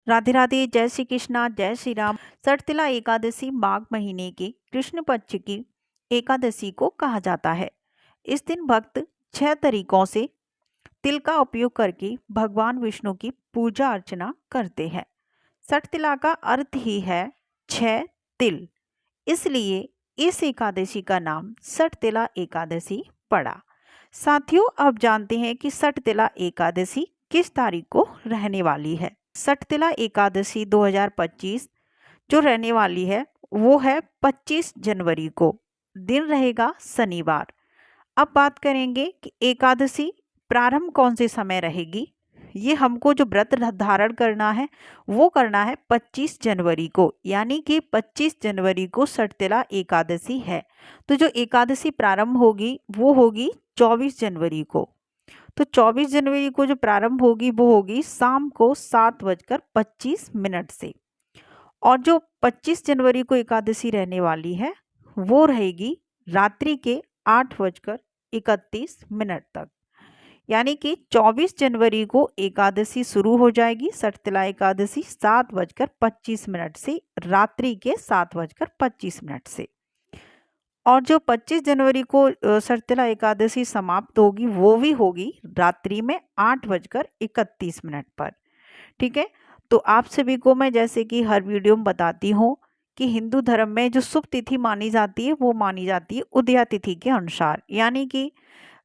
राधे राधे, जय श्री कृष्णा, जय श्री राम। सटतिला एकादशी माघ महीने की कृष्ण पक्ष की एकादशी को कहा जाता है। इस दिन भक्त 6 तरीकों से तिल का उपयोग करके भगवान विष्णु की पूजा अर्चना करते हैं। सटतिला का अर्थ ही है 6 तिल, इसलिए इस एकादशी का नाम सटतिला एकादशी पड़ा। साथियों, अब जानते हैं कि सटतिला एकादशी किस तारीख को रहने वाली है। सटतिला एकादशी 2025 जो रहने वाली है वो है 25 जनवरी को। दिन रहेगा शनिवार। अब बात करेंगे कि एकादशी प्रारंभ कौन से समय रहेगी। ये हमको जो व्रत धारण करना है वो करना है 25 जनवरी को, यानी कि 25 जनवरी को सटतिला एकादशी है। तो जो एकादशी प्रारंभ होगी वो होगी 24 जनवरी को। तो 24 जनवरी को जो प्रारंभ होगी वो होगी शाम को 7:25 से। और जो 25 जनवरी को एकादशी रहने वाली है वो रहेगी रात्रि के 8:31 तक। यानी कि 24 जनवरी को एकादशी शुरू हो जाएगी, सटतिला एकादशी 7:25 से, रात्रि के 7:25 से। और जो 25 जनवरी को सटतिला एकादशी समाप्त होगी वो भी होगी रात्रि में 8:31 पर। ठीक है, तो आप सभी को मैं जैसे कि हर वीडियो में बताती हूँ कि हिंदू धर्म में जो शुभ तिथि मानी जाती है वो मानी जाती है उदया तिथि के अनुसार, यानी कि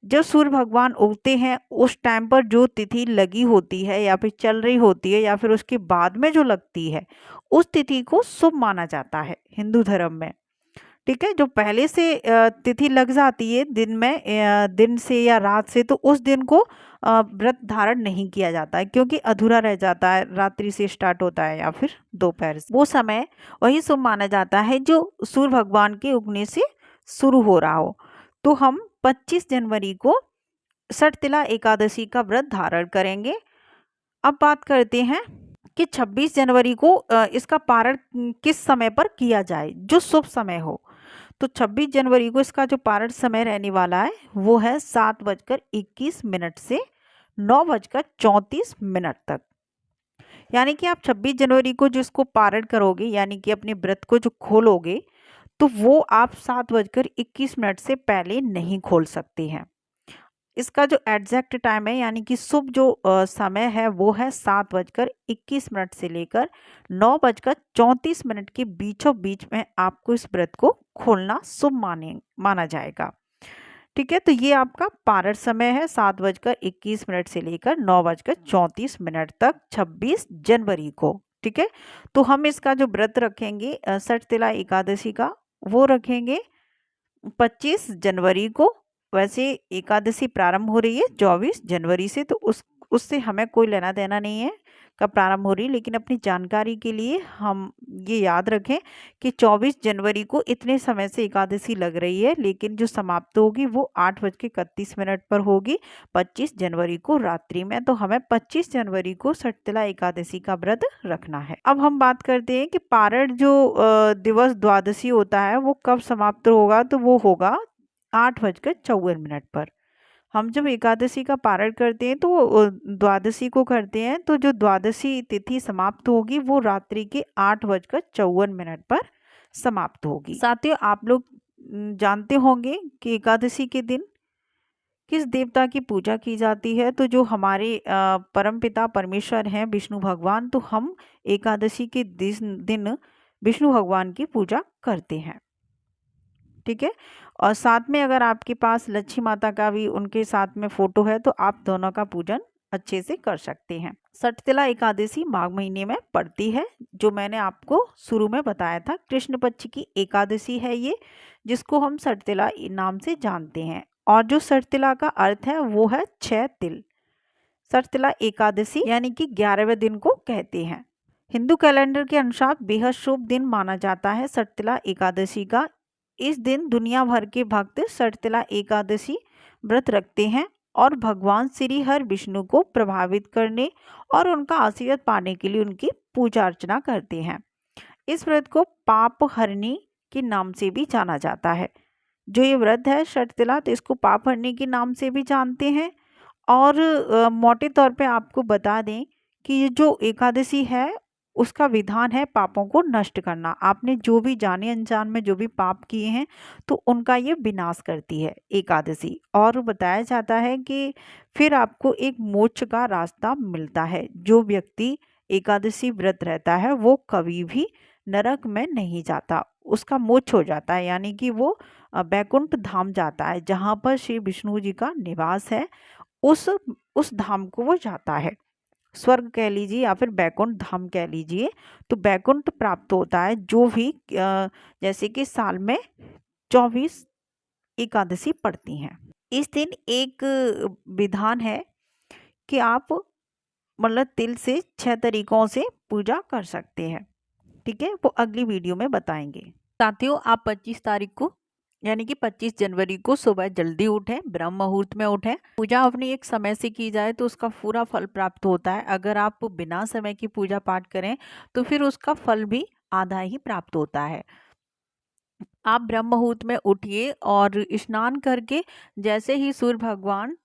जब सूर्य भगवान उगते हैं उस टाइम पर जो तिथि लगी होती है या फिर चल रही होती है या फिर उसके बाद में जो लगती है उस तिथि को शुभ माना जाता है हिंदू धर्म में। ठीक है, जो पहले से तिथि लग जाती है दिन में, दिन से या रात से, तो उस दिन को व्रत धारण नहीं किया जाता है क्योंकि अधूरा रह जाता है। रात्रि से स्टार्ट होता है या फिर दोपहर से, वो समय वही शुभ माना जाता है जो सूर्य भगवान के उगने से शुरू हो रहा हो। तो हम 25 जनवरी को सटतिला एकादशी का व्रत धारण करेंगे। अब बात करते हैं कि 26 जनवरी को इसका पारण किस समय पर किया जाए जो शुभ समय हो। तो 26 जनवरी को इसका जो पारण समय रहने वाला है वो है 7:21 से 9:34 तक। यानी कि आप 26 जनवरी को जो इसको पारण करोगे, यानी कि अपने व्रत को जो खोलोगे, तो वो आप 7:21 से पहले नहीं खोल सकते हैं। इसका जो एग्जैक्ट टाइम है, यानी कि शुभ जो समय है वो है 7:21 से लेकर 9:34 के बीचों बीच में आपको इस व्रत को खोलना शुभ माना जाएगा। ठीक है, तो ये आपका पारण समय है 7:21 से लेकर 9:34 तक 26 जनवरी को। ठीक है, तो हम इसका जो व्रत रखेंगे सटतिला एकादशी का वो रखेंगे 25 जनवरी को। वैसे एकादशी प्रारंभ हो रही है 24 जनवरी से, तो उससे हमें कोई लेना देना नहीं है कब प्रारंभ हो रही है, लेकिन अपनी जानकारी के लिए हम ये याद रखें कि 24 जनवरी को इतने समय से एकादशी लग रही है, लेकिन जो समाप्त होगी वो 8:31 पर होगी 25 जनवरी को रात्रि में। तो हमें 25 जनवरी को सटतिला एकादशी का व्रत रखना है। अब हम बात करते हैं कि पारण जो दिवस द्वादशी होता है वो कब समाप्त होगा। तो वो होगा 8:54 पर। हम जब एकादशी का पारण करते हैं तो द्वादशी को करते हैं, तो जो द्वादशी तिथि समाप्त होगी वो रात्रि के 8:54 पर समाप्त होगी। साथियों, आप लोग जानते होंगे कि एकादशी के दिन किस देवता की पूजा की जाती है। तो जो हमारे परमपिता परमेश्वर हैं विष्णु भगवान, तो हम एकादशी के दिन विष्णु भगवान की पूजा करते हैं। ठीक है, और साथ में अगर आपके पास लक्ष्मी माता का भी उनके साथ में फोटो है तो आप दोनों का पूजन अच्छे से कर सकते हैं। सटतिला एकादशी माघ महीने में पड़ती है, जो मैंने आपको शुरू में बताया था। कृष्ण पक्ष की एकादशी है ये, जिसको हम सटतिला नाम से जानते हैं। और जो सटतिला का अर्थ है वो है 6 तिल। सटतिला एकादशी यानी कि 11वें दिन को कहते हैं। हिंदू कैलेंडर के अनुसार बेहद शुभ दिन माना जाता है सटतिला एकादशी का। इस दिन दुनिया भर के भक्त सटतिला एकादशी व्रत रखते हैं और भगवान श्री हरि विष्णु को प्रभावित करने और उनका आशीर्वाद पाने के लिए उनकी पूजा अर्चना करते हैं। इस व्रत को पाप हरनी के नाम से भी जाना जाता है। जो ये व्रत है सटतिला, तो इसको पाप हरनी के नाम से भी जानते हैं। और मोटे तौर पे आपको बता दें कि ये जो एकादशी है उसका विधान है पापों को नष्ट करना। आपने जो भी जाने अनजान में जो भी पाप किए हैं तो उनका ये विनाश करती है एकादशी। और बताया जाता है कि फिर आपको एक मोक्ष का रास्ता मिलता है। जो व्यक्ति एकादशी व्रत रहता है वो कभी भी नरक में नहीं जाता, उसका मोक्ष हो जाता है, यानी कि वो बैकुंठ धाम जाता है, जहाँ पर श्री विष्णु जी का निवास है। उस धाम को वो जाता है, स्वर्ग कह लीजिए या फिर बैकुंठ धाम कह लीजिए। तो बैकुंठ प्राप्त होता है जो भी जैसे कि साल में 24 एकादशी पड़ती हैं। इस दिन एक विधान है कि आप मतलब तिल से 6 तरीकों से पूजा कर सकते हैं। ठीक है, वो अगली वीडियो में बताएंगे। साथियों, आप 25 तारीख को यानी कि 25 जनवरी को सुबह जल्दी उठें, ब्रह्म मुहूर्त में उठें। पूजा अपनी एक समय से की जाए तो उसका पूरा फल प्राप्त होता है। अगर आप बिना समय की पूजा पाठ करें तो फिर उसका फल भी आधा ही प्राप्त होता है। आप ब्रह्म मुहूर्त में उठिए और स्नान करके जैसे ही सूर्य भगवान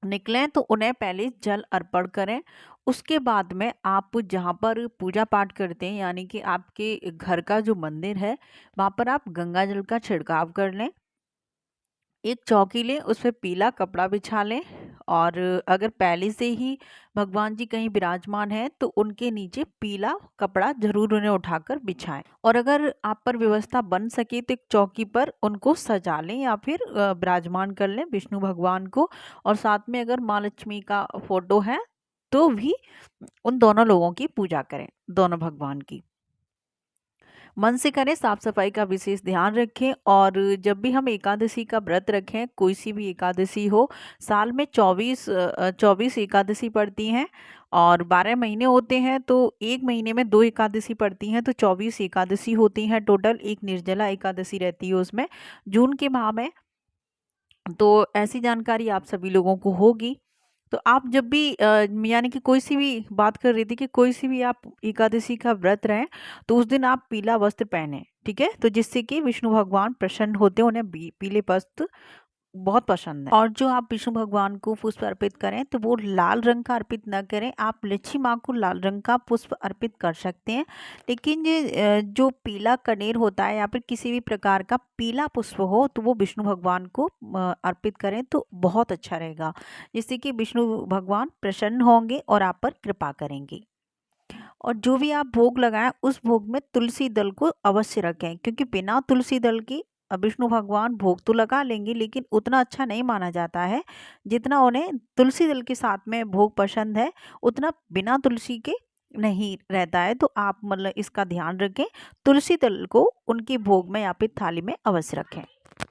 निकलें तो उन्हें पहले जल अर्पण करें। उसके बाद में आप जहाँ पर पूजा पाठ करते हैं यानी कि आपके घर का जो मंदिर है वहाँ पर आप गंगा जल का छिड़काव कर लें। एक चौकी लें, उस पर पीला कपड़ा बिछा लें और अगर पहले से ही भगवान जी कहीं विराजमान हैं तो उनके नीचे पीला कपड़ा जरूर उन्हें उठाकर बिछाएं। और अगर आप पर व्यवस्था बन सके तो एक चौकी पर उनको सजा लें या फिर विराजमान कर लें विष्णु भगवान को। और साथ में अगर माँ लक्ष्मी का फोटो है तो भी उन दोनों लोगों की पूजा करें, दोनों भगवान की। मन से करें, साफ सफाई का विशेष ध्यान रखें। और जब भी हम एकादशी का व्रत रखें, कोई सी भी एकादशी हो, साल में 24 एकादशी पड़ती हैं और 12 महीने होते हैं तो एक महीने में 2 एकादशी पड़ती हैं, तो 24 एकादशी होती हैं टोटल। एक निर्जला एकादशी रहती है उसमें जून के माह में। तो ऐसी जानकारी आप सभी लोगों को होगी। तो आप जब भी यानी कि कोई सी भी बात कर रही थी कि कोई सी भी आप एकादशी का व्रत रहें तो उस दिन आप पीला वस्त्र पहने, ठीक है, तो जिससे कि विष्णु भगवान प्रसन्न होते हैं, उन्हें पीले वस्त्र बहुत पसंद है। और जो आप विष्णु भगवान को पुष्प अर्पित करें तो वो लाल रंग का अर्पित न करें। आप लक्ष्मी माँ को लाल रंग का पुष्प अर्पित कर सकते हैं, लेकिन ये जो पीला कनेर होता है या फिर किसी भी प्रकार का पीला पुष्प हो तो वो विष्णु भगवान को अर्पित करें तो बहुत अच्छा रहेगा, जिससे कि विष्णु भगवान प्रसन्न होंगे और आप पर कृपा करेंगे। और जो भी आप भोग लगाएं उस भोग में तुलसी दल को अवश्य रखें, क्योंकि बिना तुलसी दल की विष्णु भगवान भोग तो लगा लेंगे लेकिन उतना अच्छा नहीं माना जाता है जितना उन्हें तुलसी दल के साथ में भोग पसंद है, उतना बिना तुलसी के नहीं रहता है। तो आप मतलब इसका ध्यान रखें, तुलसी दल को उनके भोग में या फिर थाली में अवश्य रखें।